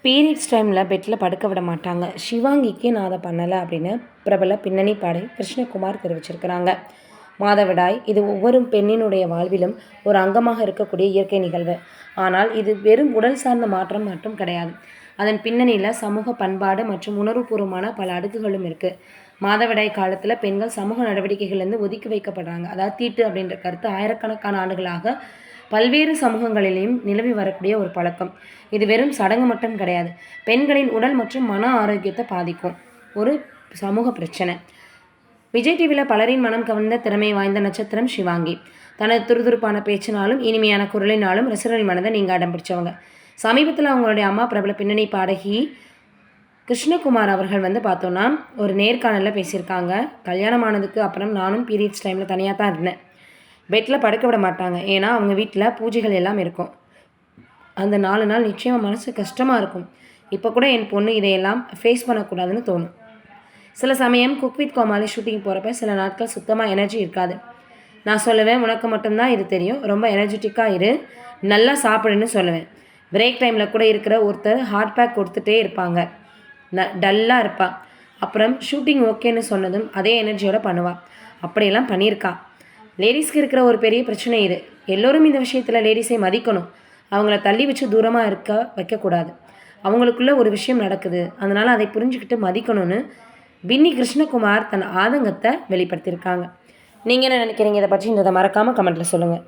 Periods டைமில் பெட்டில் படுக்க விட மாட்டாங்க. ஷிவாங்கிக்கு நான் அதை பண்ணலை அப்படின்னு பிரபல பின்னணி பாடகி கிருஷ்ணகுமார் தெரிவிச்சிருக்கிறாங்க. மாதவிடாய் இது ஒவ்வொரு பெண்ணினுடைய வாழ்விலும் ஒரு அங்கமாக இருக்கக்கூடிய இயற்கை நிகழ்வு. ஆனால் இது வெறும் உடல் சார்ந்த மாற்றம் மட்டும் கிடையாது. அதன் பின்னணியில் சமூக பண்பாடு மற்றும் உணர்வுபூர்வமான பல அடுக்குகளும் இருக்குது. மாதவிடாய் காலத்தில் பெண்கள் சமூக நடவடிக்கைகள்லேருந்து ஒதுக்கி வைக்கப்படுறாங்க. அதாவது தீட்டு அப்படின்ற கருத்து ஆயிரக்கணக்கான ஆண்டுகளாக பல்வேறு சமூகங்களிலும் நிலவி வரக்கூடிய ஒரு பழக்கம். இது வெறும் சடங்கு மட்டும் கிடையாது, பெண்களின் உடல் மற்றும் மன ஆரோக்கியத்தை பாதிக்கும் ஒரு சமூக பிரச்சனை. விஜய் டிவியில் பலரின் மனம் கவர்ந்த திறமை வாய்ந்த நட்சத்திரம் ஷிவாங்கி. தனது துருதுருப்பான பேச்சினாலும் இனிமையான குரலினாலும் ரசிகர்கள் மனதை நீங்கள் அடம் பிடிச்சவங்க. சமீபத்தில் அவங்களுடைய அம்மா பிரபல பின்னணி பாடகி கிருஷ்ணகுமார் அவர்கள் பார்த்தோன்னா ஒரு நேர்காணலில் பேசியிருக்காங்க. கல்யாணம் ஆனதுக்கு அப்புறம் நானும் பீரியட்ஸ் டைமில் தனியாக தான் இருந்தேன். பெட்டில் படுக்க விட மாட்டாங்க. ஏன்னா அவங்க வீட்டில் பூஜைகள் எல்லாம் இருக்கும். அந்த 4 நாள் நிச்சயமாக மனசு கஷ்டமாக இருக்கும். இப்போ கூட என் பொண்ணு இதையெல்லாம் ஃபேஸ் பண்ணக்கூடாதுன்னு தோணும். சில சமயம் குக் வித் கோமாளி ஷூட்டிங் போகிறப்ப சில நாட்கள் சுத்தமாக எனர்ஜி இருக்காது. நான் சொல்லுவேன், உனக்கு மட்டும்தான் இது தெரியும், ரொம்ப எனர்ஜெட்டிக்காக இரு, நல்லா சாப்பிடுன்னு சொல்லுவேன். பிரேக் டைமில் கூட இருக்கிற ஒருத்தர் ஹாட் பேக் கொடுத்துட்டே இருப்பாங்க. டல்லாக இருப்பாள். அப்புறம் ஷூட்டிங் ஓகேன்னு சொன்னதும் அதே எனர்ஜியோடு பண்ணுவாள். அப்படியெல்லாம் பண்ணியிருக்கா. லேடிஸ்க்கு இருக்கிற ஒரு பெரிய பிரச்சனை இது. எல்லோரும் இந்த விஷயத்தில் லேடிஸை மதிக்கணும். அவங்கள தள்ளி வச்சு தூரமாக இருக்க வைக்கக்கூடாது. அவங்களுக்குள்ள ஒரு விஷயம் நடக்குது, அதனால் அதை புரிஞ்சுக்கிட்டு மதிக்கணும்னு பின்னி கிருஷ்ணகுமார் தன் ஆதங்கத்தை வெளிப்படுத்தியிருக்காங்க. நீங்கள் என்ன நினைக்கிறீங்க இதை பற்றின்றதை மறக்காமல் கமெண்ட்டில் சொல்லுங்கள்.